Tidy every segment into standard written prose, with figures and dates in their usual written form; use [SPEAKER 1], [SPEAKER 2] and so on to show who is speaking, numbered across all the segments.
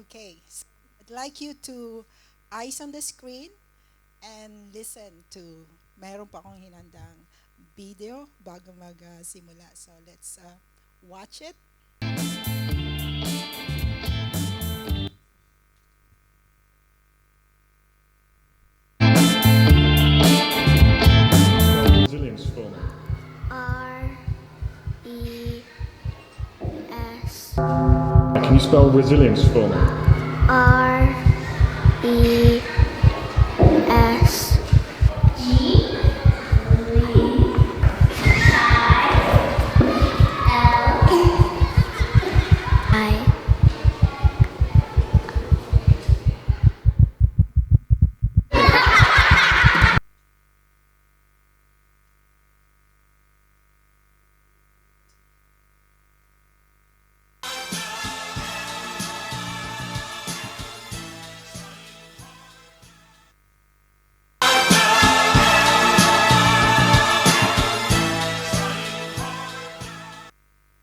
[SPEAKER 1] Okay, so I'd like you to eyes on the screen and listen to, meron pa akong hinandang video bago mag-simula. So let's watch it.
[SPEAKER 2] Resilience for me.
[SPEAKER 3] R-E-S.
[SPEAKER 2] Can you spell resilience for me?
[SPEAKER 3] R-E-S. I.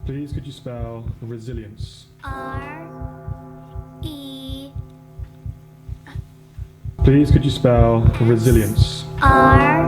[SPEAKER 2] Please could you spell resilience?
[SPEAKER 3] R-E.
[SPEAKER 2] Please could you spell resilience?
[SPEAKER 3] S-E.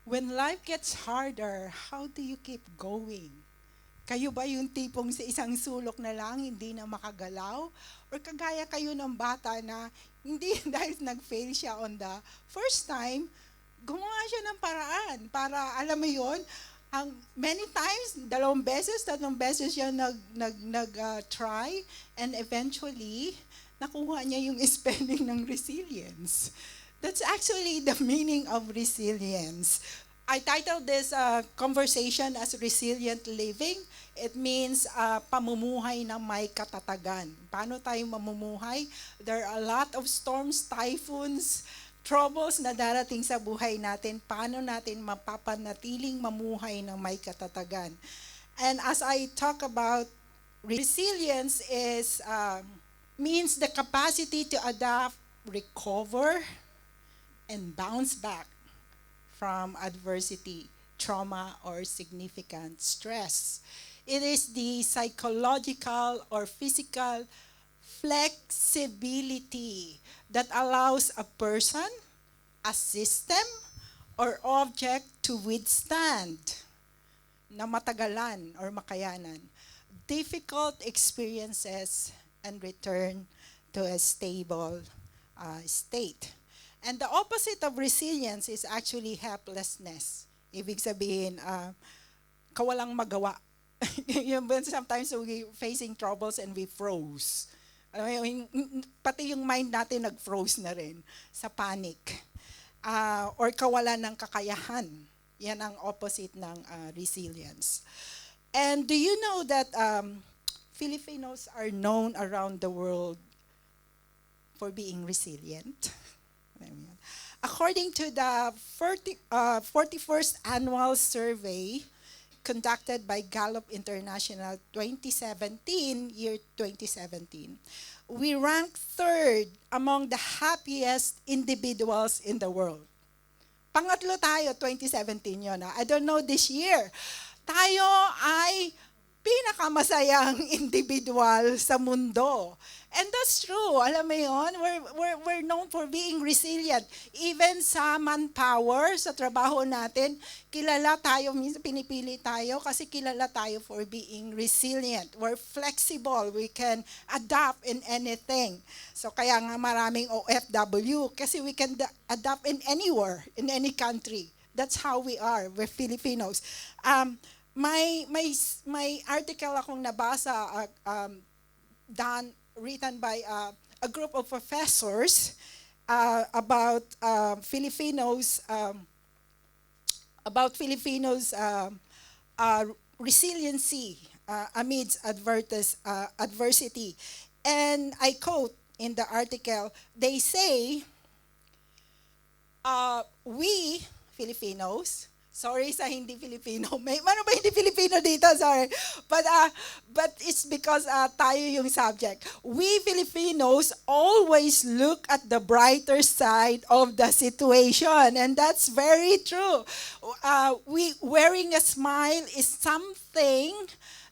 [SPEAKER 1] When life gets harder, how do you keep going? Kayo ba yung tipong sa isang sulok na lang, hindi na makagalaw? Or kagaya kayo ng bata na hindi dahil nag-fail siya on the first time, gumawa siya ng paraan para, alam mo yon, ang many times, dalawang beses, tatlong beses siya try and eventually, nakuha niya yung spelling ng resilience. That's actually the meaning of resilience. I titled this conversation as resilient living. It means pamumuhay na may katatagan. Paano tayo mamumuhay? There are a lot of storms, typhoons, troubles na darating sa buhay natin. Paano natin mapapanatiling mamuhay ng may katatagan? And as I talk about resilience is means the capacity to adapt, recover, and bounce back from adversity, trauma, or significant stress. It is the psychological or physical flexibility that allows a person, a system, or object to withstand na matagalan or makayanan difficult experiences and return to a stable state. And the opposite of resilience is actually helplessness. Ibig sabihin, kawalang magawa. Sometimes we facing troubles and we froze. Alam mo pati yung mind natin nag-froze na rin sa panic. Or kawalan ng kakayahan. Yan ang opposite ng resilience. And do you know that Filipinos are known around the world for being resilient? According to the 41st annual survey, conducted by Gallup International 2017, year 2017. We ranked third among the happiest individuals in the world. Pangatlo tayo, 2017 yun. I don't know this year. Tayo ay pinakamasayang individual sa mundo. And that's true. Alam mo yun, we're known for being resilient. Even sa manpower, sa trabaho natin, kilala tayo, minsan pinipili tayo kasi kilala tayo for being resilient. We're flexible. We can adapt in anything. So kaya nga maraming OFW kasi we can adapt in anywhere, in any country. That's how we are. We're Filipinos. May article akong nabasa written by a group of professors about Filipinos resiliency amidst adversity. And I quote in the article, they say, we Filipinos, sorry sa hindi Filipino. Ano ba hindi Filipino dito? Sorry. But it's because tayo yung subject. We Filipinos always look at the brighter side of the situation. And that's very true. Wearing a smile is something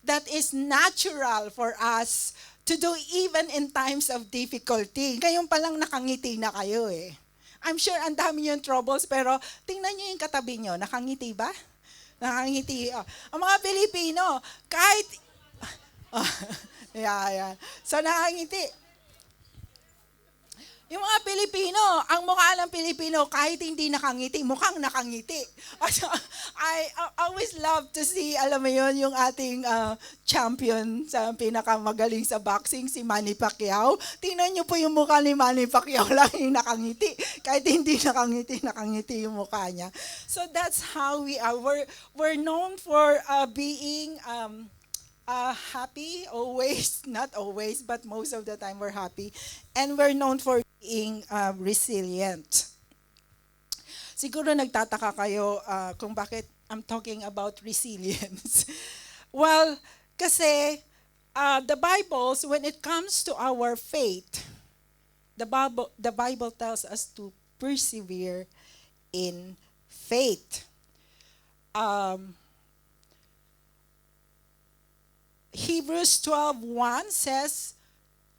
[SPEAKER 1] that is natural for us to do even in times of difficulty. Ngayon palang nakangiti na kayo eh. I'm sure ang dami yung troubles, pero tingnan nyo yung katabi nyo. Nakangiti ba? Nakangiti. Oh. Ang mga Pilipino, kahit... yeah. So nakangiti. Yung mga Pilipino, ang mukha ng Pilipino, kahit hindi nakangiti, mukhang nakangiti. I always love to see, alam mo yun, yung ating champion sa pinakamagaling sa boxing, si Manny Pacquiao. Tingnan niyo po yung mukha ni Manny Pacquiao lang yung nakangiti. Kahit hindi nakangiti yung mukha niya. So that's how we are. We're known for being happy, always, not always, but most of the time we're happy. And we're known for being resilient. Siguro nagtataka kayo kung bakit I'm talking about resilience. Well, kasi the Bible, when it comes to our faith, the Bible tells us to persevere in faith. Hebrews 12:1 says,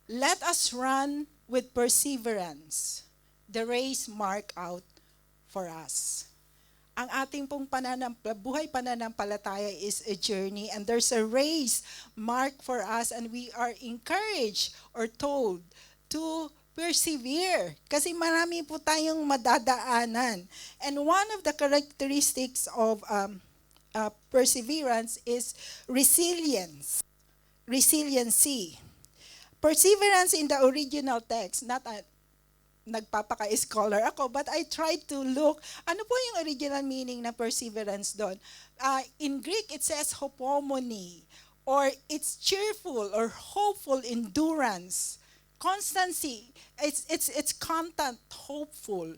[SPEAKER 1] "Let us run with perseverance the race marked out for us." Ang ating pong buhay pananampalataya is a journey, and there's a race marked for us, and we are encouraged or told to persevere kasi marami po tayong madadaanan. And one of the characteristics of perseverance is resiliency. Perseverance in the original text, not nagpapaka-scholar ako, but I tried to look, ano po yung original meaning ng perseverance doon? In Greek, it says hopomone, or it's cheerful or hopeful endurance. Constancy, it's constant, hopeful,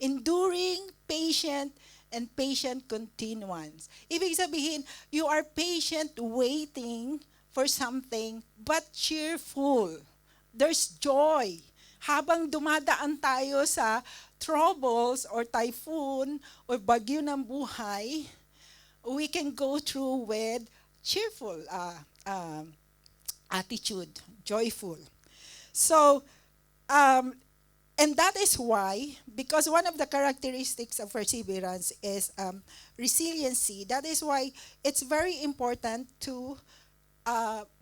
[SPEAKER 1] enduring, patient, and patient continuance. Ibig sabihin, you are patient waiting for something, but cheerful. There's joy. Habang dumadaan tayo sa troubles or typhoon or bagyo ng buhay, we can go through with cheerful attitude, joyful. So, and that is why, because one of the characteristics of perseverance is resiliency. That is why it's very important to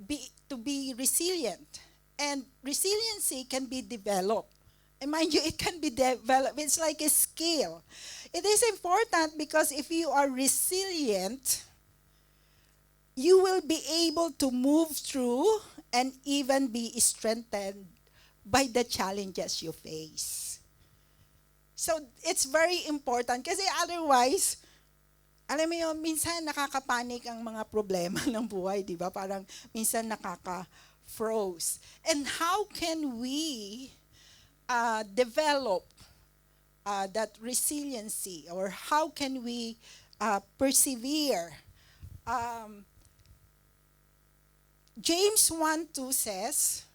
[SPEAKER 1] be resilient. And resiliency can be developed. And mind you, it can be developed. It's like a skill. It is important because if you are resilient, you will be able to move through and even be strengthened by the challenges you face. So it's very important kasi otherwise, alam mo yun, minsan nakakapanik ang mga problema ng buhay, di ba? Parang minsan nakaka-froze. And how can we develop that resiliency, or how can we persevere Um, James 1:2 says,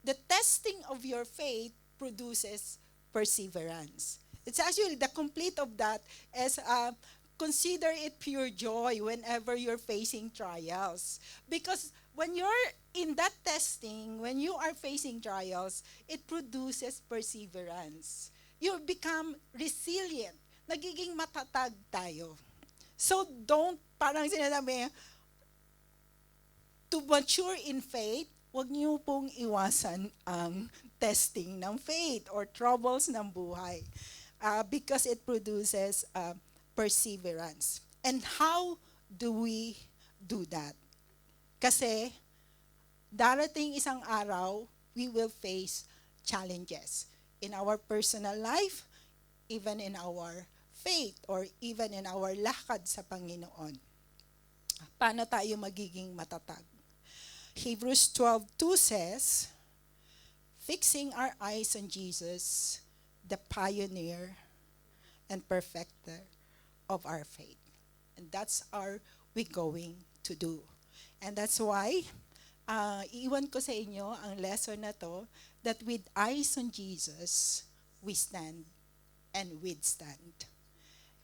[SPEAKER 1] the testing of your faith produces perseverance. It's actually the complete of that is consider it pure joy whenever you're facing trials. Because when you're in that testing, when you are facing trials, it produces perseverance. You become resilient. Nagiging matatag tayo. So don't, parang sinasabi, to mature in faith, huwag niyo pong iwasan ang testing ng faith or troubles ng buhay. Because it produces perseverance. And how do we do that? Kasi darating isang araw, we will face challenges in our personal life, even in our faith, or even in our lakad sa Panginoon. Paano tayo magiging matatag? Hebrews 12:2 says, fixing our eyes on Jesus, the pioneer and perfecter of our faith. And that's our we going to do. And that's why, iiwan ko sa inyo ang lesson na to, that with eyes on Jesus, we stand and withstand.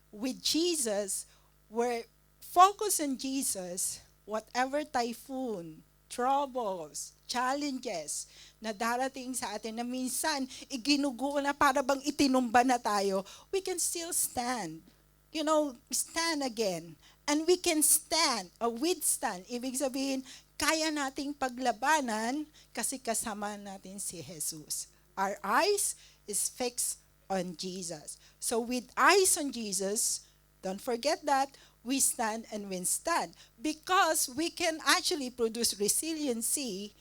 [SPEAKER 1] With Jesus, we're focused on Jesus, whatever typhoon, troubles, challenges na darating sa atin na minsan iginugo na para bang itinumba na tayo, we can still stand. You know, stand again. And we can stand or withstand. Ibig sabihin, kaya nating paglabanan kasi kasama natin si Jesus. Our eyes is fixed on Jesus. So with eyes on Jesus, don't forget that, we stand and withstand. Because we can actually produce resiliency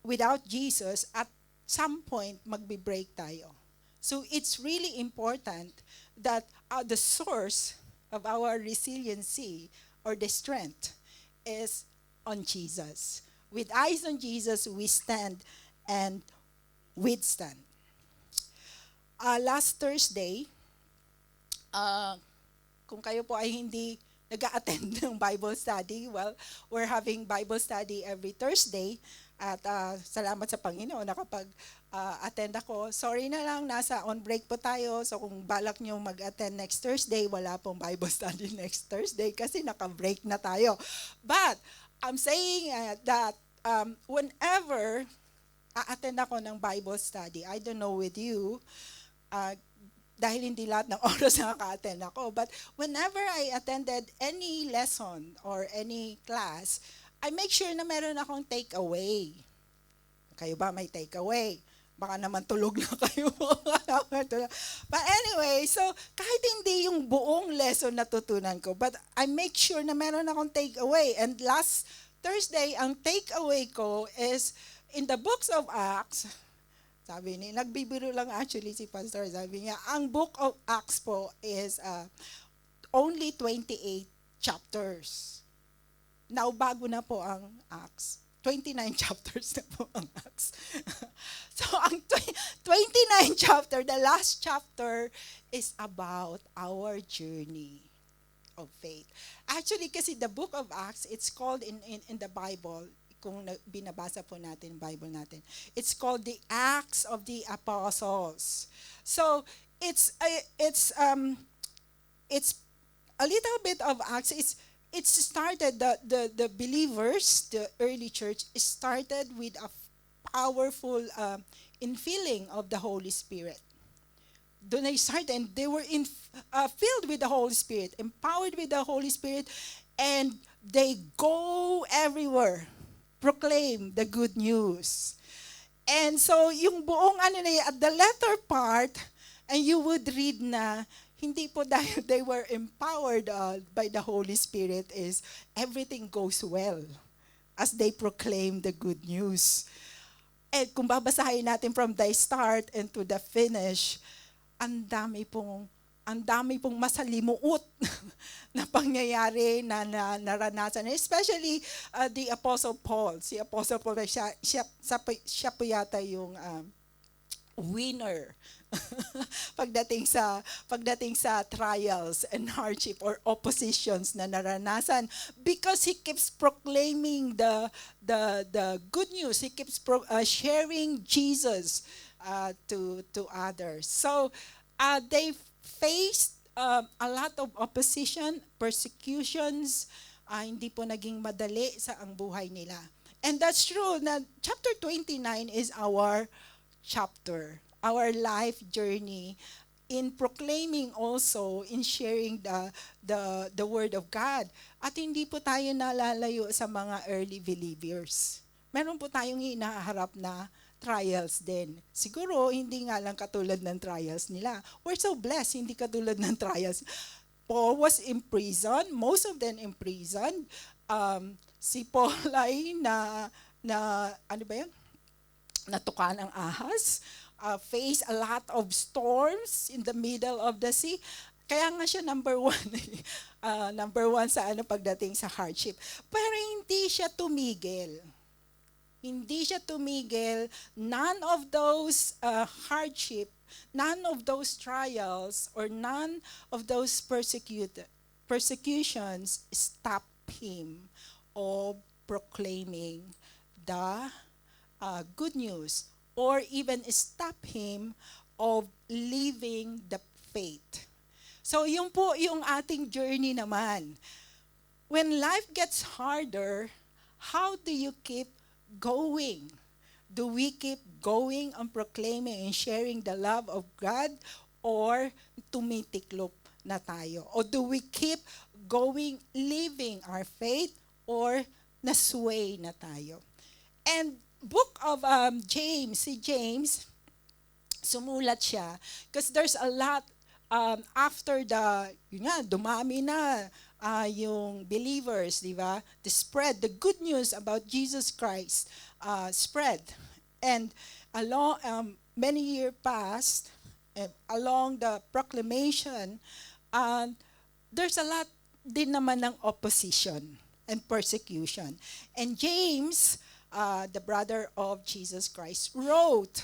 [SPEAKER 1] without Jesus, at some point, magbe-break tayo. So it's really important that the source of our resiliency or the strength is on Jesus. With eyes on Jesus, we stand and withstand. Last Thursday, kung kayo po ay hindi nag-a-attend ng Bible study, well, we're having Bible study every Thursday. At salamat sa Panginoon, nakapag-attend ako. Sorry na lang, nasa on break po tayo. So kung balak nyo mag-attend next Thursday, wala pong Bible study next Thursday kasi naka-break na tayo. But I'm saying that whenever a-attend ako ng Bible study, I don't know with you, dahil hindi lahat ng oras nakaka-attend ako. But whenever I attended any lesson or any class, I make sure na meron akong takeaway. Kayo ba may takeaway? Baka naman tulog na kayo. But anyway, so kahit hindi yung buong lesson natutunan ko, but I make sure na meron akong takeaway. And last Thursday, ang takeaway ko is in the books of Acts. Sabi niya, nagbibiro lang actually si Pastor. Sabi niya, ang book of Acts po is only 28 chapters. Now, bago na po ang Acts. 29 chapters na po ang Acts. So, ang 29 chapter, the last chapter is about our journey of faith. Actually, kasi the book of Acts, it's called in the Bible, kung binabasa po natin, Bible natin, it's called the Acts of the Apostles. So, it's a little bit of Acts. It's started, the believers, the early church, started with a powerful infilling of the Holy Spirit. Doon they started, and they were filled with the Holy Spirit, empowered with the Holy Spirit, and they go everywhere, proclaim the good news. And so, yung buong at the latter part, and you would read na, hindi po dahil they were empowered by the Holy Spirit, is everything goes well as they proclaim the good news. And kung babasahin natin from the start and to the finish, ang dami pong masalimuot na pangyayari na naranasan. Especially the Apostle Paul. Si Apostle Paul, siya po yata yung winner pagdating sa trials and hardship or oppositions na naranasan, because he keeps proclaiming the good news. He keeps sharing Jesus to others. So they faced a lot of opposition, persecutions. Hindi po naging madali sa ang buhay nila. And that's true na chapter 29 is our chapter, our life journey in proclaiming also, in sharing the word of God. At hindi po tayo nalalayo sa mga early believers. Meron po tayong hinaharap na trials din. Siguro, hindi nga lang katulad ng trials nila. We're so blessed, hindi katulad ng trials. Paul was imprisoned, most of them imprisoned. Si Paul ay ano ba yun? Natuka ng ahas, face a lot of storms in the middle of the sea. Kaya nga siya number one. Number one sa pagdating sa hardship. Pero hindi siya tumigil. Hindi siya tumigil. None of those hardship, none of those trials, or none of those persecutions stop him of proclaiming the good news, or even stop him of living the faith. So yun po yung ating journey naman. When life gets harder, how do you keep going? Do we keep going on proclaiming and sharing the love of God, or tumitiklop na tayo? Or do we keep going, living our faith, or nasway na tayo? And book of James, si James, sumulat siya because there's a lot after dumami na yung believers, di ba? The spread, the good news about Jesus Christ spread. And along many years passed, along the proclamation, there's a lot din naman ng opposition and persecution. And James, the brother of Jesus Christ, wrote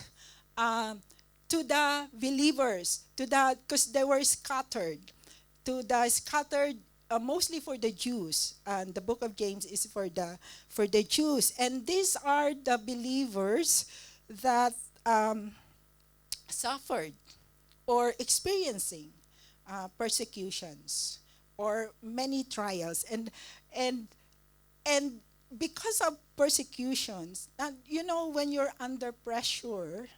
[SPEAKER 1] to the believers, because they were scattered, mostly for the Jews. And the book of James is for the Jews. And these are the believers that suffered or experiencing persecutions or many trials, and because of persecutions, when you're under pressure,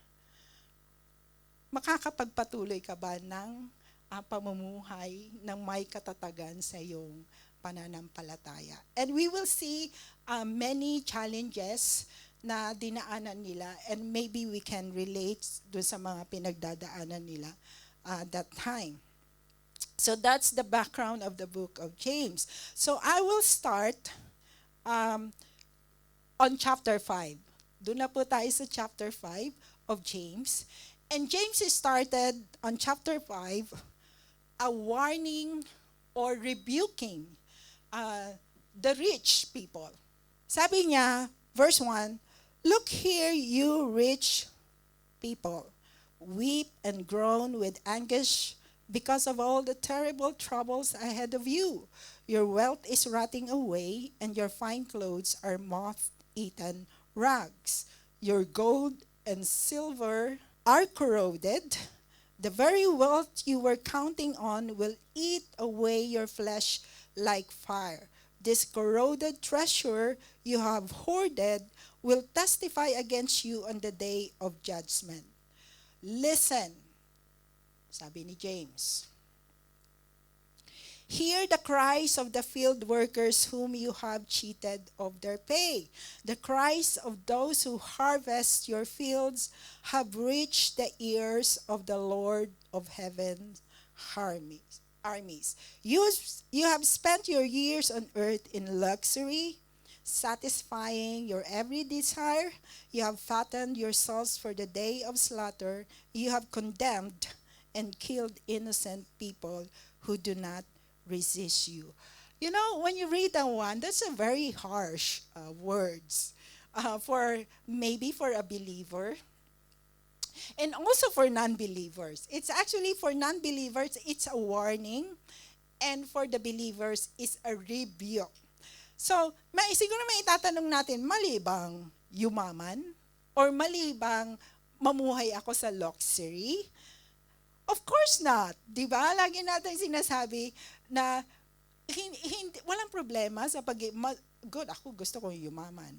[SPEAKER 1] makakapagpatuloy ka ba ng pamumuhay ng may katatagan sa iyong pananampalataya? And we will see many challenges na dinaanan nila, and maybe we can relate dun sa mga pinagdadaanan nila that time. So that's the background of the book of James. So I will start on chapter 5. Doon na po tayo sa chapter 5 of James. And James started on chapter 5 a warning or rebuking the rich people. Sabi niya, verse 1, "Look here, you rich people, weep and groan with anguish because of all the terrible troubles ahead of you. Your wealth is rotting away, and your fine clothes are moth-eaten rags. Your gold and silver are corroded. The very wealth you were counting on will eat away your flesh like fire. This corroded treasure you have hoarded will testify against you on the day of judgment. Listen," sabi ni James. "Hear the cries of the field workers whom you have cheated of their pay. The cries of those who harvest your fields have reached the ears of the Lord of heaven's armies. You have spent your years on earth in luxury, satisfying your every desire. You have fattened yourselves for the day of slaughter. You have condemned and killed innocent people who do not resist you." When you read that one, that's a very harsh words for a believer. And also for non-believers. It's actually for non-believers, it's a warning. And for the believers, it's a rebuke. So, siguro may itatanong natin, mali bang yumaman? Or mali bang mamuhay ako sa luxury? Of course not. Di ba? Lagi natin sinasabi na walang problema sa good, ako gusto kong yumaman.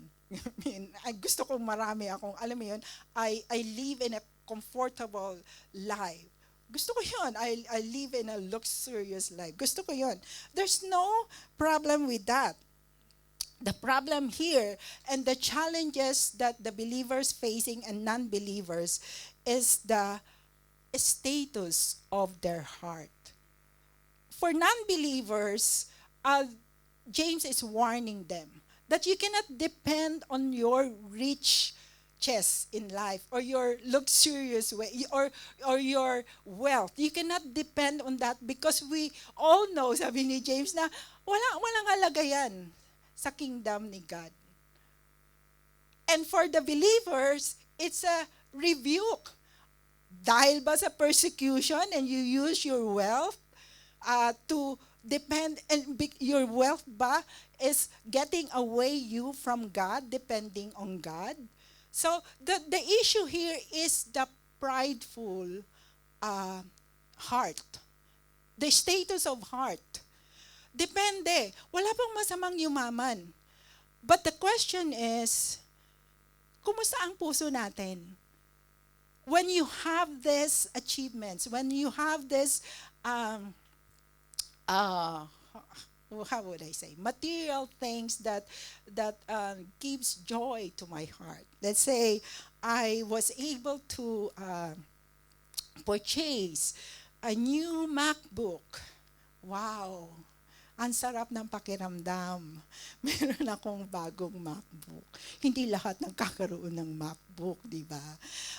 [SPEAKER 1] Gusto kong marami akong, alam mo yun, I live in a comfortable life. Gusto ko yun. I live in a luxurious life. Gusto ko yun. There's no problem with that. The problem here and the challenges that the believers facing and non-believers is the status of their heart. For non-believers, James is warning them that you cannot depend on your riches in life or your luxurious way or your wealth. You cannot depend on that because we all know, sabi ni James, na walang halaga yan sa kingdom ni God. And for the believers, it's a rebuke. Dahil ba sa persecution and you use your wealth to depend, and your wealth ba is getting away you from God, depending on God? So the issue here is the prideful heart. The status of heart. Depende. Wala pang masamang yumaman. But the question is, kumusta ang puso natin? When you have these achievements, when you have this, how would I say, material things that gives joy to my heart. Let's say I was able to purchase a new MacBook. Wow! Ang sarap ng pakiramdam. Meron akong bagong MacBook. Hindi lahat nagkakaroon ng MacBook, di ba?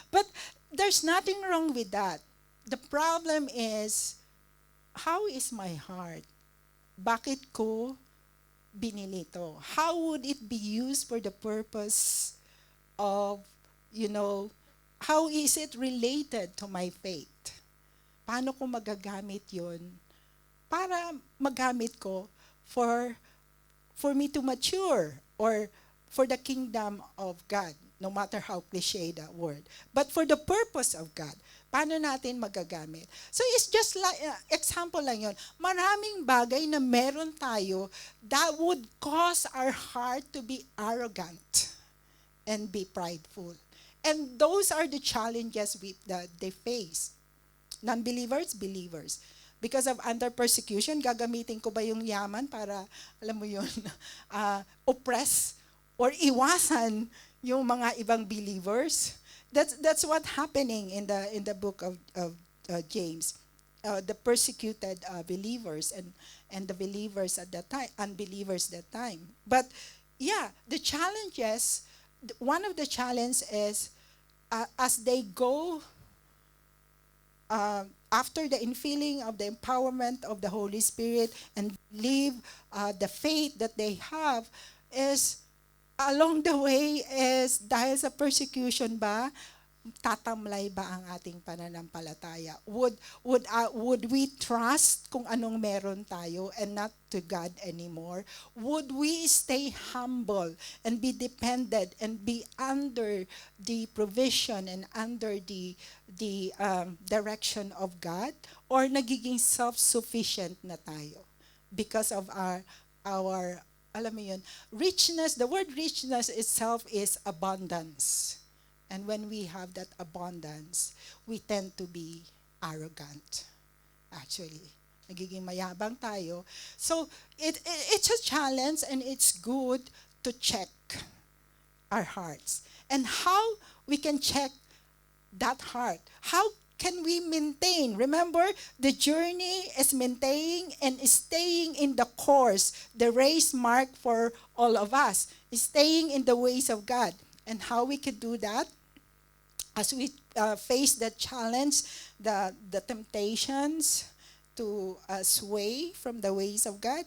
[SPEAKER 1] But there's nothing wrong with that. The problem is, how is my heart? Bakit ko binili ito? How would it be used for the purpose of, how is it related to my faith? Paano ko magagamit yun? Para magamit ko for me to mature or for the kingdom of God, no matter how cliche that word. But for the purpose of God, paano natin magagamit? So it's just like, example lang yun. Maraming bagay na meron tayo that would cause our heart to be arrogant and be prideful. And those are the challenges that they face. Non-believers, believers. Because of under persecution, gagamitin ko ba yung yaman para, alam mo yun, oppress or iwasan yung mga ibang believers? That's what happening in the book of James. The persecuted believers and the believers at that time, unbelievers that time. But yeah, the challenges, one of the challenges is as they go after the infilling of the empowerment of the Holy Spirit and live the faith that they have, is along the way is dahil sa persecution ba, tatamlay ba ang ating pananampalataya? Would we trust kung anong meron tayo and not to God anymore? Would we stay humble and be dependent and be under the provision and under the direction of God? Or nagiging self-sufficient na tayo because of our alam mo yun, richness? The word richness itself is abundance. And when we have that abundance, we tend to be arrogant, actually. Nagiging mayabang tayo. So, it's a challenge and it's good to check our hearts. And how we can check that heart? How can we maintain? Remember, the journey is maintaining and staying in the course, the race marked for all of us, staying in the ways of God. And how we could do that? As we face the challenge, the temptations to sway from the ways of God,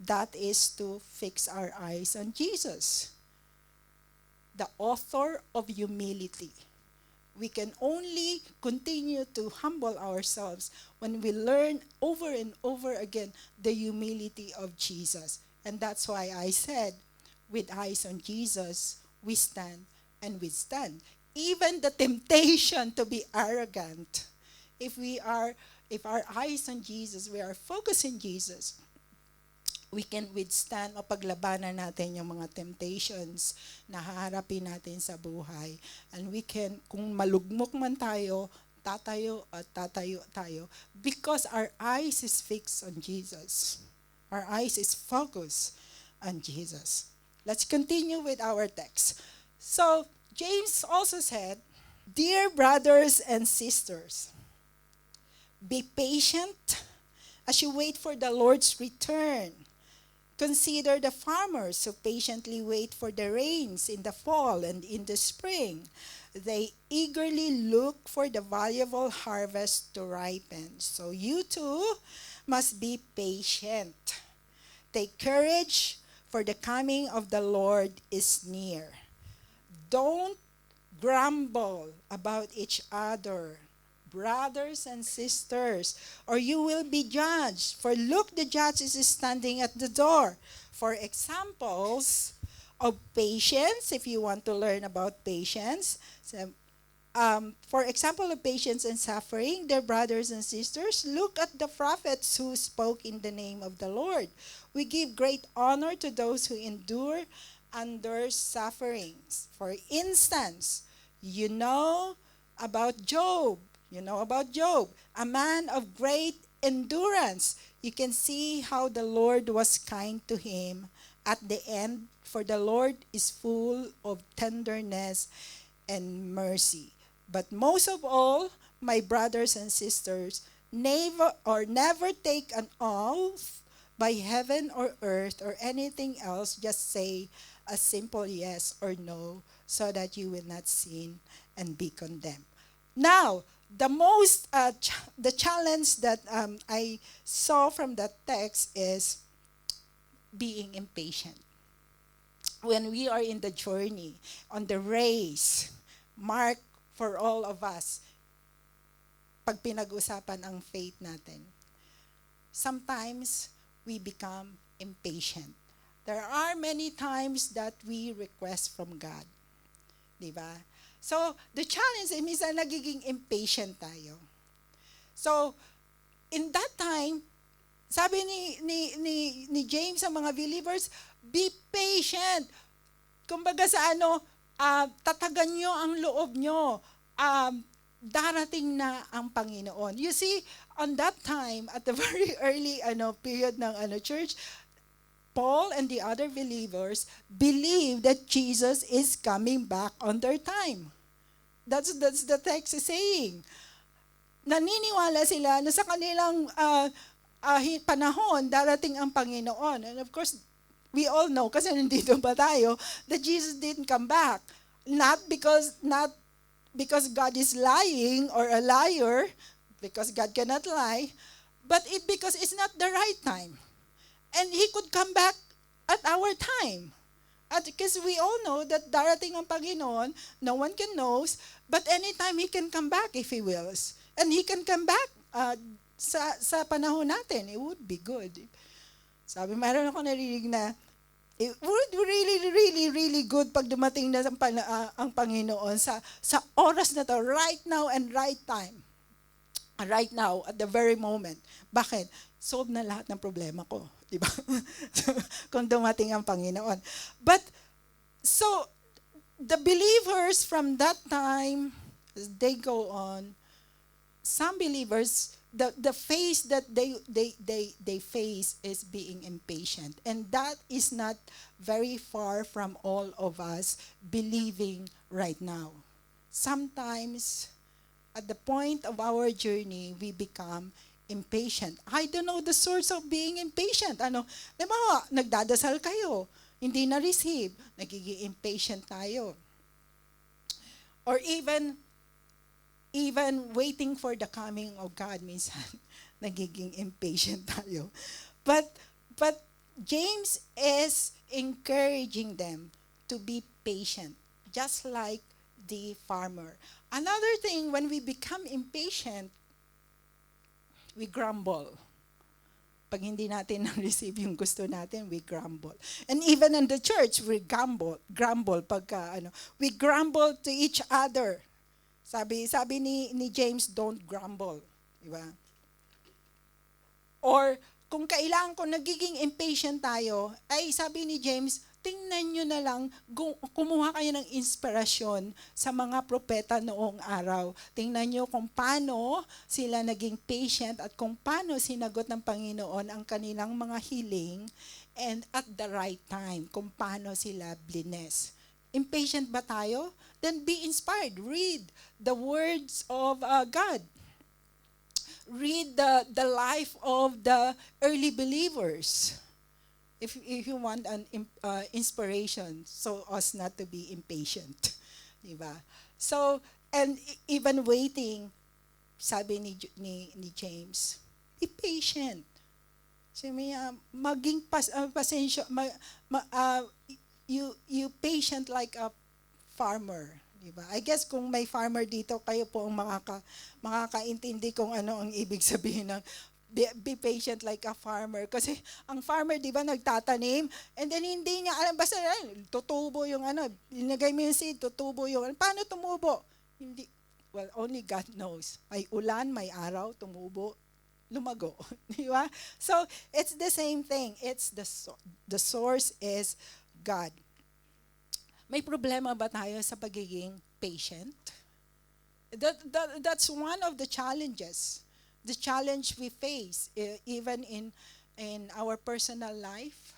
[SPEAKER 1] that is to fix our eyes on Jesus, the author of humility. We can only continue to humble ourselves when we learn over and over again the humility of Jesus. And that's why I said, with eyes on Jesus, we stand and withstand. Even the temptation to be arrogant. If our eyes on Jesus, we are focused on Jesus, we can withstand o paglabanan natin yung mga temptations na haharapin natin sa buhay. And we can, kung malugmok man tayo, tatayo at tatayo tayo because our eyes is fixed on Jesus. Our eyes is focused on Jesus. Let's continue with our text. So, James also said, "Dear brothers and sisters, be patient as you wait for the Lord's return. Consider the farmers who patiently wait for the rains in the fall and in the spring. They eagerly look for the valuable harvest to ripen. So you too must be patient. Take courage, for the coming of the Lord is near. Don't grumble about each other, brothers and sisters, or you will be judged. For look, the judge is standing at the door. For examples of patience, if you want to learn about patience, for example of patience and suffering, dear brothers and sisters, look at the prophets who spoke in the name of the Lord. We give great honor to those who endure under sufferings. For instance, you know about Job. You know about Job, a man of great endurance. You can see how the Lord was kind to him at the end, for the Lord is full of tenderness and mercy. But most of all, my brothers and sisters, never take an oath by heaven or earth or anything else. Just say a simple yes or no, so that you will not sin and be condemned. Now, the challenge that I saw from that text is being impatient. When we are in the journey, on the race, marked for all of us, pag pinag-usapan ang faith natin, sometimes we become impatient. There are many times that we request from God. Diba? So, the challenge is minsan nagiging impatient tayo. So, in that time, sabi ni James sa mga believers, be patient. Kumbaga sa tatagan nyo ang loob nyo. Darating na ang Panginoon. You see, on that time, at the very early period ng church, Paul and the other believers believe that Jesus is coming back on their time. That's the text is saying. Naniniwala sila na sa kanilang panahon, darating ang Panginoon. And of course, we all know, kasi nandito pa tayo, that Jesus didn't come back. Not because God is lying or a liar, because God cannot lie, but because it's not the right time. And He could come back at our time. At because we all know that darating ang Panginoon, no one can knows, but anytime He can come back if He wills. And He can come back sa panahon natin. It would be good. Sabi, mayroon ako narinig na, it would really, really, really good pag dumating na ang Panginoon sa oras na to, right now and right time. Right now, at the very moment. Bakit? Solve na lahat ng problema ko. Diba? Kung dumating ang Panginoon. But, so, the believers from that time, as they go on, some believers, the phase that they face is being impatient. And that is not very far from all of us believing right now. Sometimes, at the point of our journey, we become impatient. I don't know the source of being impatient. Diba, nagdadasal kayo, hindi na-receive, nagiging impatient tayo. Or even waiting for the coming of God, minsan, nagiging impatient tayo. But James is encouraging them to be patient, just like the farmer. Another thing, when we become impatient, we grumble. Pag hindi natin na-receive yung gusto natin, we grumble. And even in the church, we grumble pagka we grumble to each other. Sabi ni James, don't grumble, di ba? Or kung nagiging impatient tayo, ay sabi ni James, tingnan nyo na lang, kumuha kayo ng inspirasyon sa mga propeta noong araw. Tingnan nyo kung paano sila naging patient at kung paano sinagot ng Panginoon ang kanilang mga hiling and at the right time, kung paano sila blines. Impatient ba tayo? Then be inspired. Read the words of God. Read the life of the early believers. If you want an inspiration, so as not to be impatient, diba? So, and even waiting, sabi ni James, be patient. Sabi niya, maging pasensya, you patient like a farmer. Diba? I guess kung may farmer dito, kayo po ang makakaintindi kung ano ang ibig sabihin ng be patient like a farmer. Kasi ang farmer, di ba, nagtatanim, and then hindi niya alam, basta tutubo yung linagay mo yung seed, tutubo yung paano tumubo? Hindi, well, only God knows. May ulan, may araw, tumubo, lumago. Di ba? So, it's the same thing. It's the source is God. May problema ba tayo sa pagiging patient? That's one of the challenges. The challenge we face, even in our personal life,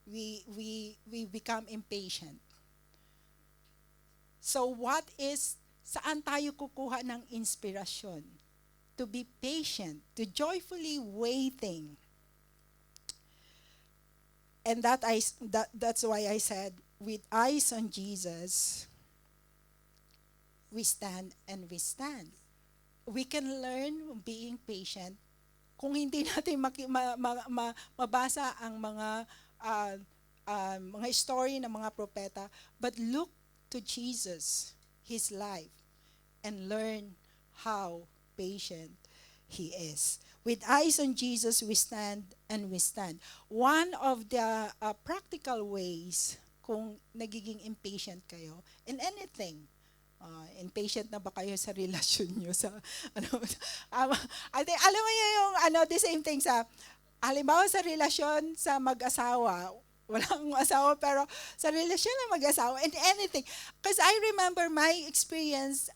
[SPEAKER 1] we become impatient. So saan tayo kukuha ng inspirasyon? To be patient, to joyfully waiting. And that's why I said, with eyes on Jesus, we stand and we stand. We can learn being patient kung hindi natin mabasa ang mga story ng mga propeta, but look to Jesus, His life, and learn how patient He is. With eyes on Jesus, we stand and we stand. One of the practical ways kung nagiging impatient kayo in anything, impatient na ba kayo sa relasyon nyo sa I think, alam mo yung the same thing sa halimbawa sa relasyon sa mag-asawa, walang asawa pero sa relasyon ng mag-asawa and anything, because I remember my experience,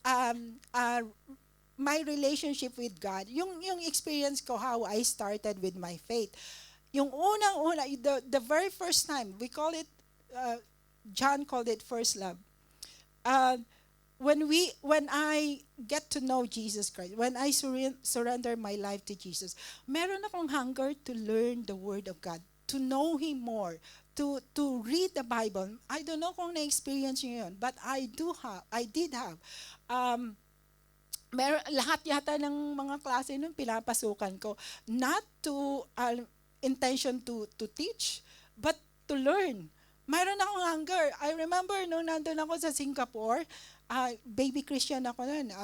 [SPEAKER 1] my relationship with God, yung experience ko how I started with my faith. Yung unang-una, the very first time, we call it, John called it first love. When I get to know Jesus Christ, when I surrender my life to Jesus, meron akong hunger to learn the Word of God, to know Him more, to read the Bible. I don't know kung na-experience nyo yun, but I did have. Lahat yata ng mga klase nun pinapasukan ko, not to intention to teach, but to learn. Mayroon akong hunger. I remember nung nandun ako sa Singapore, baby Christian ako nun,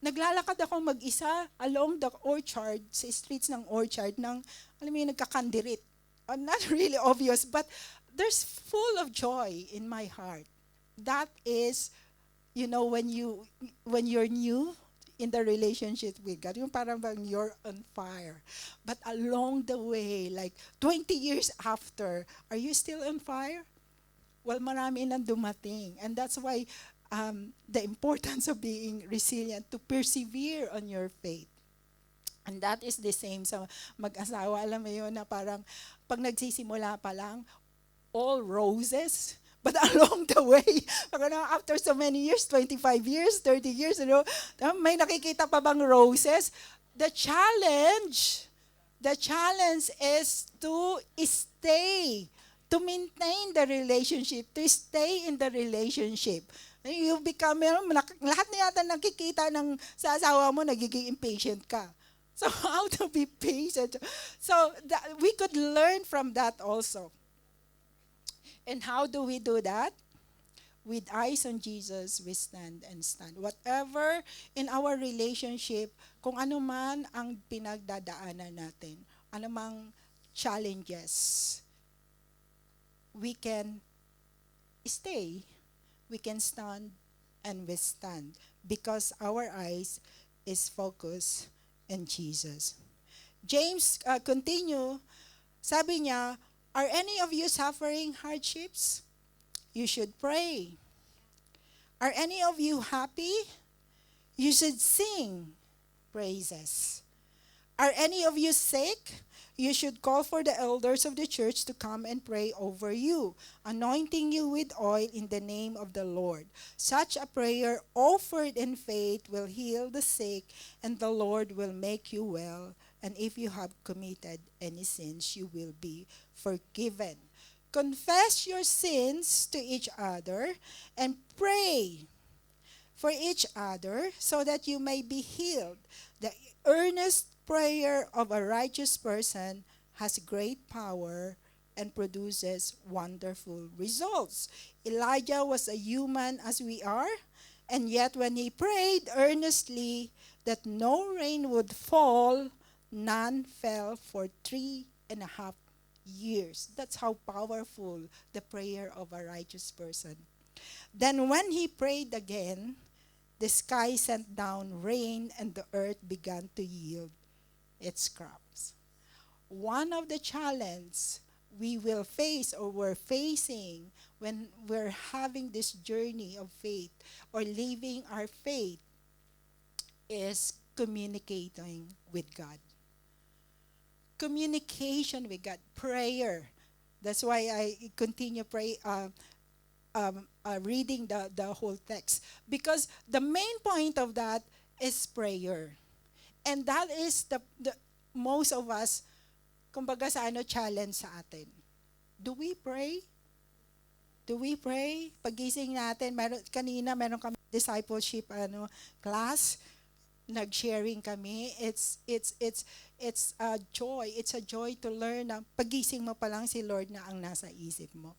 [SPEAKER 1] naglalakad ako mag-isa along the orchard, sa streets ng orchard, alam mo yung nagkakandirit. Not really obvious, but there's full of joy in my heart. That is, when you're new in the relationship with God, yung parang you're on fire. But along the way, like 20 years after, are you still on fire? Well, marami nang dumating. And that's why the importance of being resilient, to persevere on your faith. And that is the same sa mag-asawa. Alam mo yun na parang pag nagsisimula pa lang, all roses. But along the way, after so many years, 25 years, 30 years, may nakikita pa bang roses? The challenge is to stay, to maintain the relationship, to stay in the relationship. You become, lahat na yata nakikita sa asawa mo, nagiging impatient ka. So how to be patient? So we could learn from that also. And how do we do that? With eyes on Jesus, we stand and stand. Whatever in our relationship, kung ano man ang pinagdadaanan natin, ano mang challenges, we can stay, we can stand and withstand because our eyes is focused on Jesus. James continue, sabi niya, are any of you suffering hardships? You should pray. Are any of you happy? You should sing praises. Are any of you sick? You should call for the elders of the church to come and pray over you, anointing you with oil in the name of the Lord. Such a prayer offered in faith will heal the sick, and the Lord will make you well. And if you have committed any sins, you will be forgiven. Confess your sins to each other and pray for each other so that you may be healed. The earnest prayer of a righteous person has great power and produces wonderful results. Elijah was a human as we are, and yet when he prayed earnestly that no rain would fall, none fell for 3.5 years. That's how powerful the prayer of a righteous person. Then when he prayed again, the sky sent down rain and the earth began to yield its crops. One of the challenges we will face or we're facing when we're having this journey of faith or living our faith is communicating with God. Communication with God, prayer. That's why I continue reading the whole text. Because the main point of that is prayer. And that is the most of us, kumbaga sa challenge sa atin. Do we pray? Do we pray? Pagising natin, kanina meron kami discipleship class, nag-sharing kami. It's a joy. It's a joy to learn na pagising mo pa lang si Lord na ang nasa isip mo.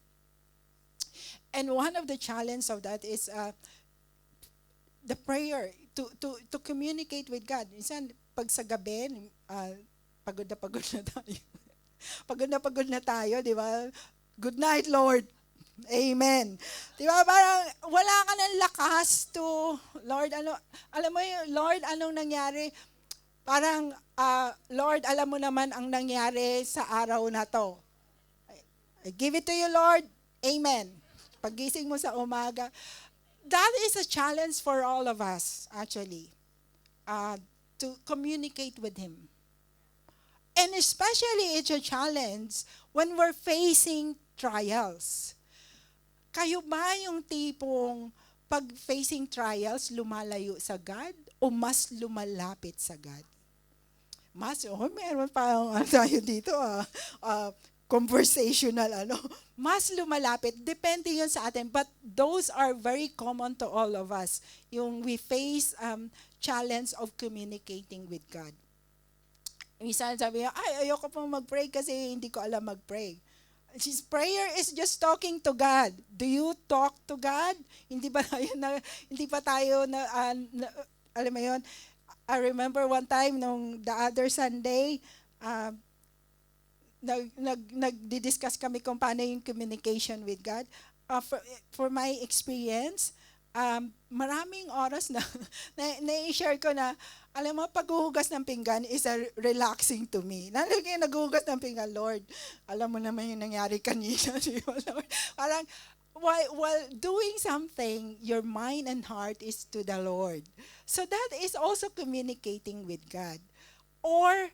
[SPEAKER 1] And one of the challenges of that is the prayer to communicate with God. Minsan pag sa gabi, pagod na tayo. pagod na tayo, di ba? Good night, Lord. Amen. Di ba? Parang wala ka ng lakas to, Lord, alam mo yung, Lord, anong nangyari? Parang, Lord, alam mo naman ang nangyari sa araw na to. I give it to you, Lord. Amen. Pagising mo sa umaga. That is a challenge for all of us, actually, to communicate with Him. And especially it's a challenge when we're facing trials. Kayo ba yung tipong pag facing trials, lumalayo sa God o mas lumalapit sa God? Meron pa tayo dito, conversational, mas lumalapit. Depende yun sa atin. But those are very common to all of us. Yung we face challenge of communicating with God. Minsan sabi niya, ayoko pong mag-pray kasi hindi ko alam mag-pray. Prayer is just talking to God. Do you talk to God? Hindi pa tayo alam mo yun? I remember one time nung the other Sunday, nagdi-discuss kami kung paano yung communication with God. For my experience, maraming oras na na-share ko na, alam mo, paghuhugas ng pinggan is relaxing to me. Nalagay naghuhugas ng pinggan, Lord, alam mo naman yung nangyari kanina. Lord. Parang, while doing something, your mind and heart is to the Lord. So that is also communicating with God. Or,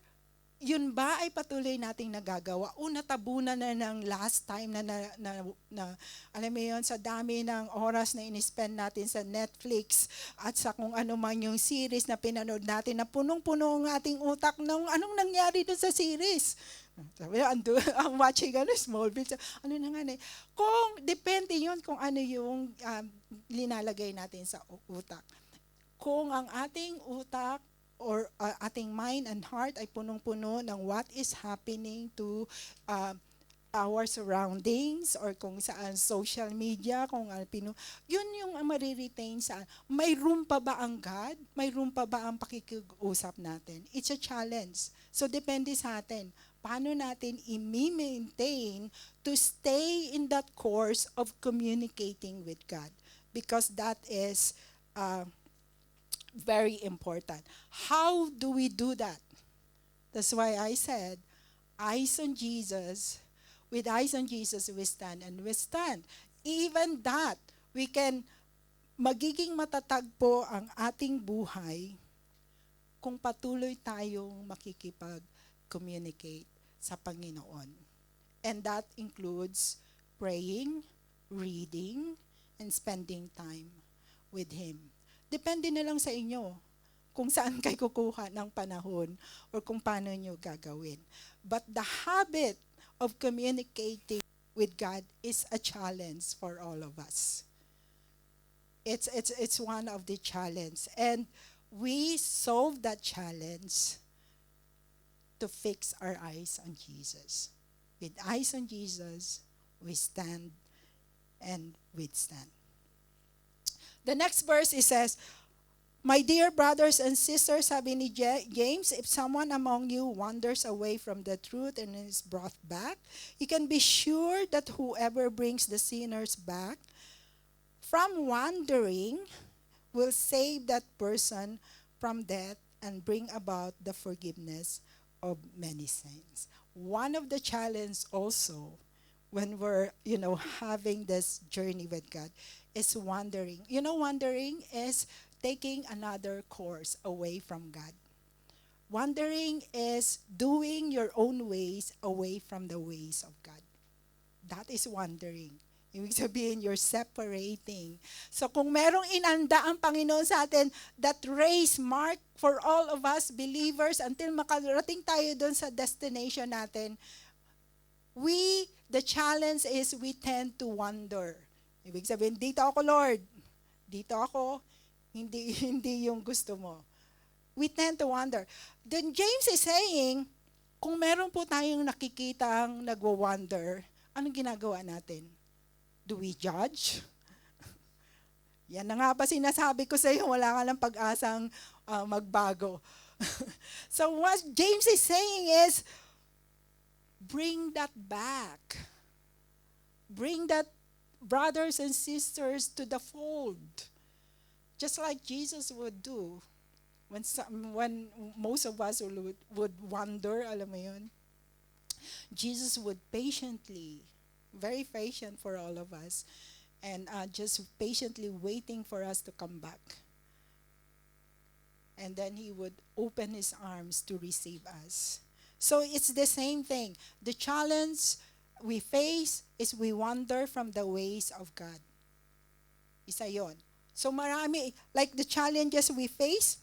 [SPEAKER 1] yun ba ay patuloy nating nagagawa o natabunan na ng last time na alam mo yun, sa dami ng oras na in-spend natin sa Netflix at sa kung ano man yung series na pinanood natin na punong-puno ang ating utak ng anong nangyari doon sa series. Sabi, I'm watching Smallville. Ano na nga kung depende yun kung ano yung linalagay natin sa utak. Kung ang ating utak or ating mind and heart ay punong-puno ng what is happening to our surroundings or kung saan social media, kung ano, yun yung mariretain sa, may room pa ba ang God? May room pa ba ang pakikipag-usap natin? It's a challenge. So, depende sa atin. Paano natin i-maintain to stay in that course of communicating with God? Because that is very important. How do we do that? That's why I said, eyes on Jesus. With eyes on Jesus, we stand and we stand. Even that, we can, magiging matatag po ang ating buhay kung patuloy tayong makikipag-communicate sa Panginoon. And that includes praying, reading, and spending time with Him. Depende na lang sa inyo kung saan kayo kukuha ng panahon or kung paano nyo gagawin. But the habit of communicating with God is a challenge for all of us. It's one of the challenge. And we solve that challenge to fix our eyes on Jesus. With eyes on Jesus, we stand and withstand. The next verse, it says, my dear brothers and sisters, sabi ni James, if someone among you wanders away from the truth and is brought back, you can be sure that whoever brings the sinners back from wandering will save that person from death and bring about the forgiveness of many sins. One of the challenges also when we're, having this journey with God is wandering. Wandering is taking another course away from God. Wandering is doing your own ways away from the ways of God. That is wandering. Ibig sabihin, you're separating. So kung merong inanda ang Panginoon sa atin, that race mark for all of us believers until makarating tayo doon sa destination natin, the challenge is we tend to wander. Ibig sabihin, dito ako Lord, dito ako, hindi yung gusto mo. We tend to wander. Then James is saying, kung meron po tayong nakikitang nagwa-wander, anong ginagawa natin? Do we judge? Yan na nga ba sinasabi ko sa iyo, wala ka ng pag-asang magbago. So what James is saying is, bring that back. Bring that brothers and sisters to the fold. Just like Jesus would do when most of us would wander, alam mo yun? Jesus would patiently, very patient for all of us, and just patiently waiting for us to come back. And then He would open His arms to receive us. So it's the same thing. The challenge we face is we wander from the ways of God. Isa yon. So marami, like the challenges we face,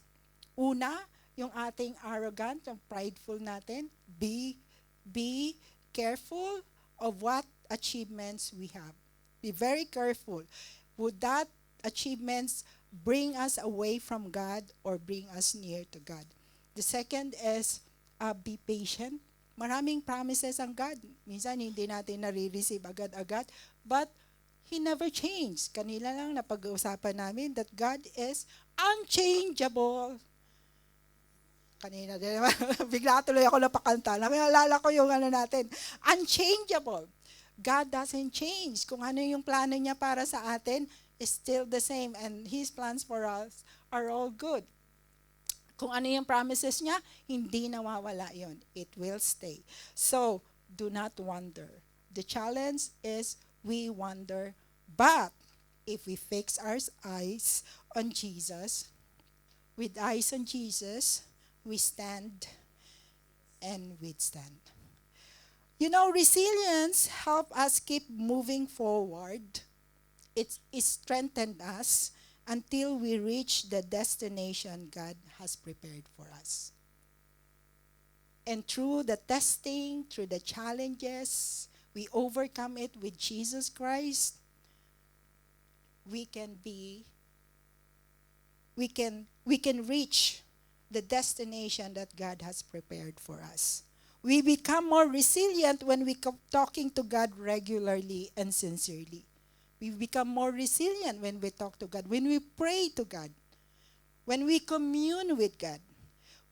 [SPEAKER 1] una, yung ating arrogant, yung prideful natin, be careful of what achievements we have. Be very careful. Would that achievements bring us away from God or bring us near to God? The second is be patient. Maraming promises ang God. Minsan hindi natin nare-receive agad-agad, but He never changed. Kanila lang napag-uusapan namin that God is unchangeable. Kanina din, bigla tuloy ako napakanta. Nakilala ko yung natin. Unchangeable. God doesn't change. Kung ano yung plano niya para sa atin is still the same, and His plans for us are all good. Kung ano yung promises niya, hindi nawawala yon. It will stay. So, do not wander. The challenge is we wander, but if we fix our eyes on Jesus, with eyes on Jesus, we stand and withstand. Resilience help us keep moving forward. It strengthened us until we reach the destination God has prepared for us. And through the testing, through the challenges, we overcome it with Jesus Christ. We can reach the destination that God has prepared for us. We become more resilient when we keep talking to God regularly and sincerely. We become more resilient when we talk to God, when we pray to God, when we commune with God.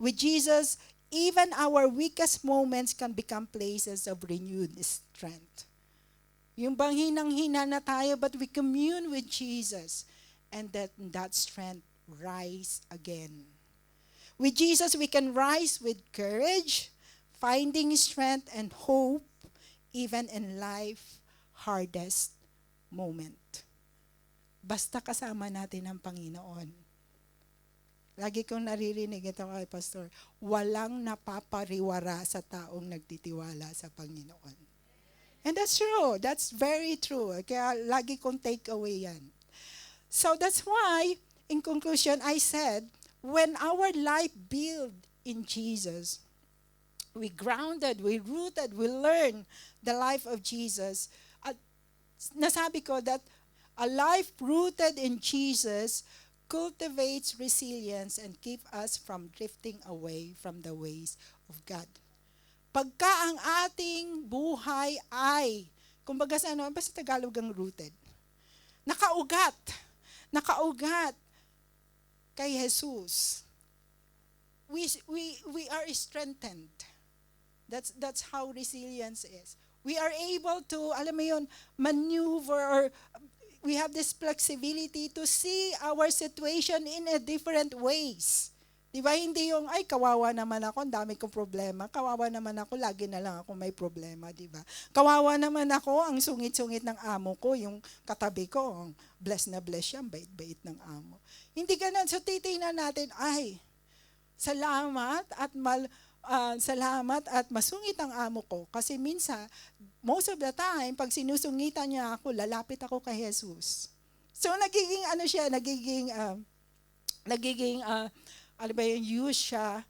[SPEAKER 1] With Jesus, even our weakest moments can become places of renewed strength. Yung bang hinang-hina na tayo, but we commune with Jesus, and that strength rise again. With Jesus, we can rise with courage, finding strength and hope, even in life's hardest moment. Basta kasama natin ang Panginoon. Lagi kong naririnig ito kay Pastor, walang napapariwara sa taong nagtitiwala sa Panginoon. And that's true. That's very true. Kaya lagi kong take away yan. So that's why, in conclusion, I said, when our life build in Jesus, we grounded, we rooted, we learn the life of Jesus. At nasabi ko that a life rooted in Jesus cultivates resilience and keep us from drifting away from the ways of God. Pagka ang ating buhay ay, kumbaga sa basta Tagalog ang rooted, nakaugat kay Jesus, we are strengthened. That's how resilience is. We are able to, alam mo yun, maneuver, or we have this flexibility to see our situation in a different ways. Di ba? Hindi yung, ay, kawawa naman ako, ang dami kong problema. Kawawa naman ako, lagi na lang ako may problema, di ba? Kawawa naman ako, ang sungit-sungit ng amo ko, yung katabi ko, bless na bless siya, bait-bait ng amo. Hindi ganun. So, titingnan natin, ay, salamat at masungit ang amo ko. Kasi minsan, most of the time, pag sinusungitan niya ako, lalapit ako kay Jesus. So, nagiging use siya,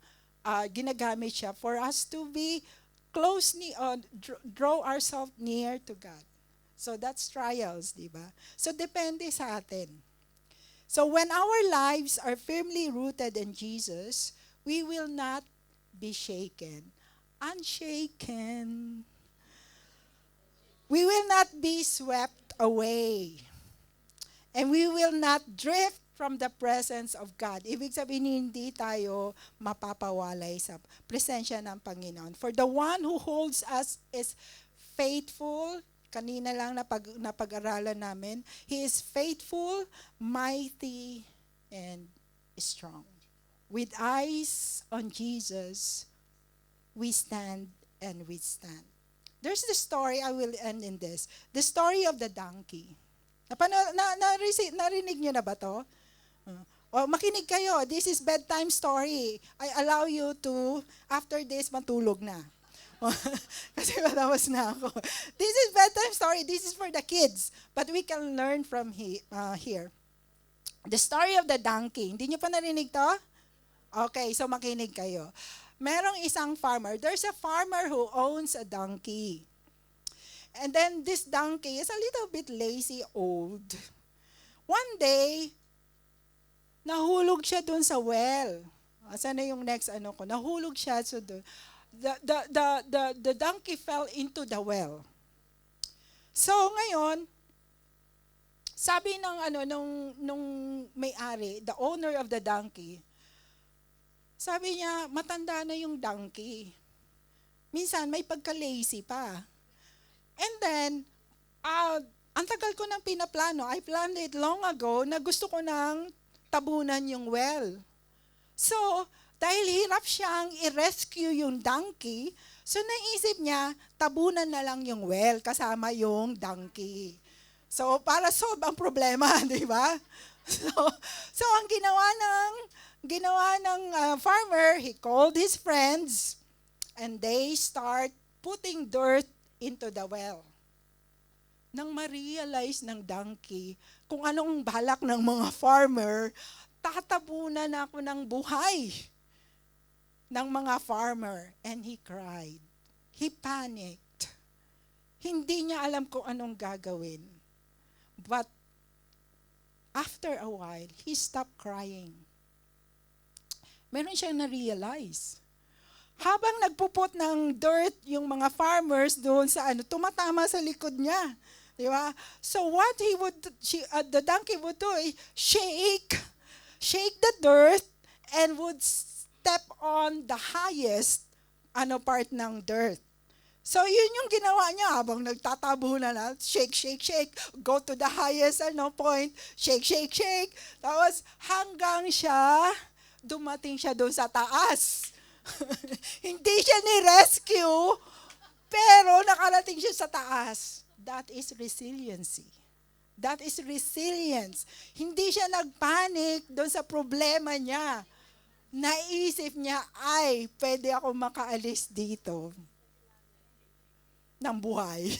[SPEAKER 1] ginagamit siya for us to be closely, draw ourselves near to God. So that's trials, di ba? So depende sa atin. So when our lives are firmly rooted in Jesus, we will not be shaken. Unshaken. We will not be swept away. And we will not drift from the presence of God. Ibig sabihin, hindi tayo mapapawalay sa presensya ng Panginoon. For the one who holds us is faithful. Kanina lang napag-aralan namin. He is faithful, mighty, and strong. With eyes on Jesus, we stand and we stand. There's the story, I will end in this. The story of the donkey. Narinig niyo na ba to? O makinig kayo, this is bedtime story. I allow you to, after this, matulog na. Kasi matawas na ako. This is bedtime story, this is for the kids. But we can learn from here. The story of the donkey. Hindi niyo pa narinig to? Okay, so makinig kayo. Merong isang farmer. There's a farmer who owns a donkey. And then this donkey is a little bit lazy, old. One day, nahulog siya doon sa well. Asan na yung next ko? Nahulog siya so doon. The donkey fell into the well. So ngayon, sabi ng nung may-ari, the owner of the donkey, sabi niya, matanda na yung donkey. Minsan may pagka-lazy pa. And then, ang tagal ko nang pinaplano, I planned it long ago na gusto ko nang tabunan yung well. So, dahil hirap siyang i-rescue yung donkey, so naisip niya, tabunan na lang yung well kasama yung donkey. So, para solve ang problema, di ba? So ang ginawa ng farmer, he called his friends, and they start putting dirt into the well. Nang ma-realize ng donkey kung anong balak ng mga farmer, tatabunan ako ng buhay ng mga farmer. And he cried. He panicked. Hindi niya alam kung anong gagawin. But after a while, he stopped crying. Meron siyang na-realize. Habang nagpuput ng dirt yung mga farmers doon sa tumatama sa likod niya. Di ba? So what the donkey would do is shake the dirt and would step on the highest part ng dirt. So yun yung ginawa niya habang nagtatabunan na, shake, shake, shake, go to the highest point, shake, shake, shake. Tapos hanggang dumating siya doon sa taas. Hindi siya ni-rescue, pero nakarating siya sa taas. That is resiliency. That is resilience. Hindi siya nagpanic doon sa problema niya. Naisip niya, ay, pwede ako makaalis dito ng buhay.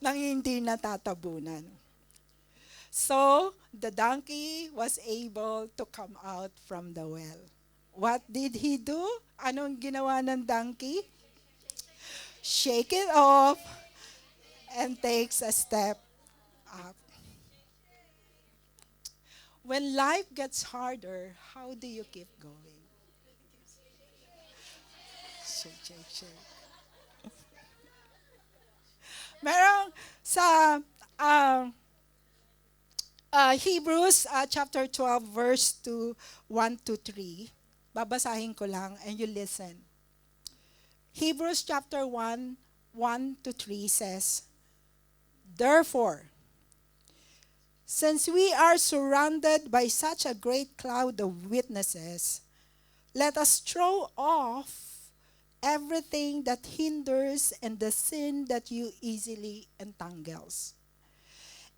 [SPEAKER 1] Nang hindi natatabunan. So, the donkey was able to come out from the well. What did he do? Anong ginawa ng donkey? Shake it off and takes a step up. When life gets harder, how do you keep going? Shake, shake, shake. Merong sa Hebrews chapter 12 verse 1 to 3. Babasahin ko lang and you listen. Hebrews chapter 1, 1 to 3 says, "Therefore, since we are surrounded by such a great cloud of witnesses, let us throw off everything that hinders and the sin that you easily entangles.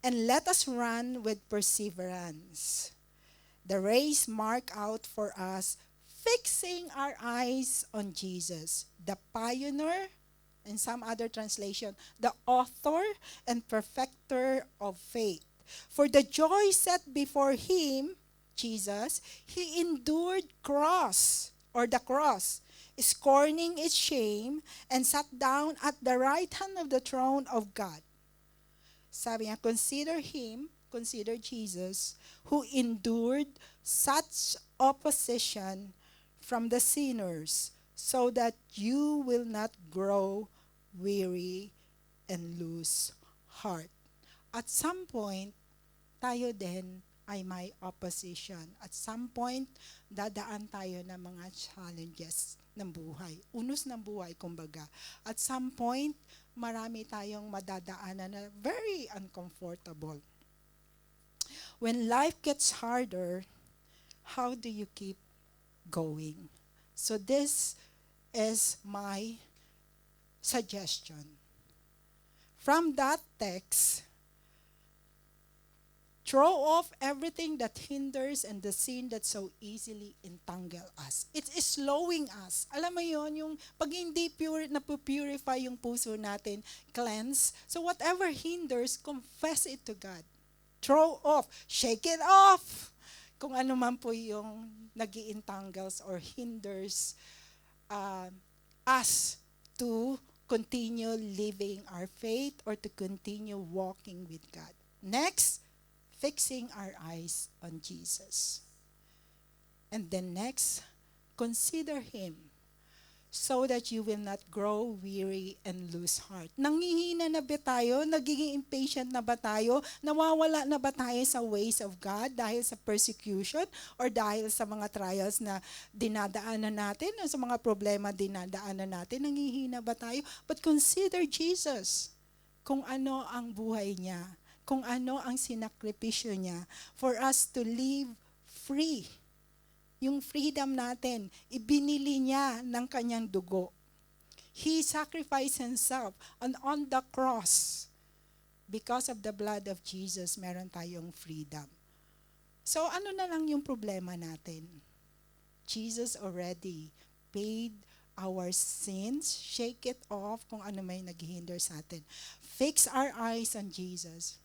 [SPEAKER 1] And let us run with perseverance the race marked out for us, fixing our eyes on Jesus, the pioneer," in some other translation, "the author and perfecter of faith. For the joy set before him," Jesus, "he endured the cross, scorning its shame, and sat down at the right hand of the throne of God." Sabi niya, consider Jesus, who endured such opposition from the sinners, so that you will not grow weary and lose heart. At some point, tayo din ay may opposition. At some point, dadaan tayo ng mga challenges ng buhay. Unos ng buhay, kumbaga. At some point, marami tayong madadaanan na very uncomfortable. When life gets harder, how do you keep going? So this is my suggestion. From that text, throw off everything that hinders and the sin that so easily entangle us. It is slowing us. Alam mo yon, yung pag hindi napupurify yung puso natin, cleanse. So whatever hinders, confess it to God. Throw off, shake it off. Kung ano man po yung nag-i-entangles or hinders us to continue living our faith or to continue walking with God. Next, fixing our eyes on Jesus. And then next, consider Him so that you will not grow weary and lose heart. Nangihina na ba tayo? Nagiging impatient na ba tayo? Nawawala na ba tayo sa ways of God dahil sa persecution or dahil sa mga trials na dinadaanan natin o sa mga problema dinadaanan natin? Nangihina ba tayo? But consider Jesus, kung ano ang buhay niya, kung ano ang sinakripisyo niya for us to live free. Yung freedom natin, ibinili niya ng kanyang dugo. He sacrificed Himself on the cross. Because of the blood of Jesus, meron tayong freedom. So ano na lang yung problema natin? Jesus already paid our sins. Shake it off kung ano may naghihinder sa atin. Fix our eyes on Jesus.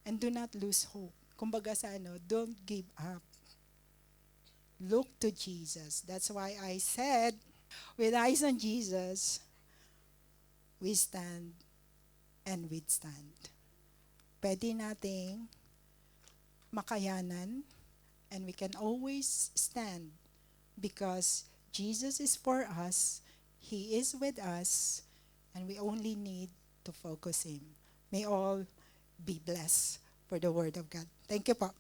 [SPEAKER 1] And do not lose hope. Kumbaga sa don't give up. Look to Jesus. That's why I said, with eyes on Jesus, we stand and withstand. Pwede nating makayanan and we can always stand because Jesus is for us, He is with us, and we only need to focus Him. May all be blessed for the Word of God. Thank you po.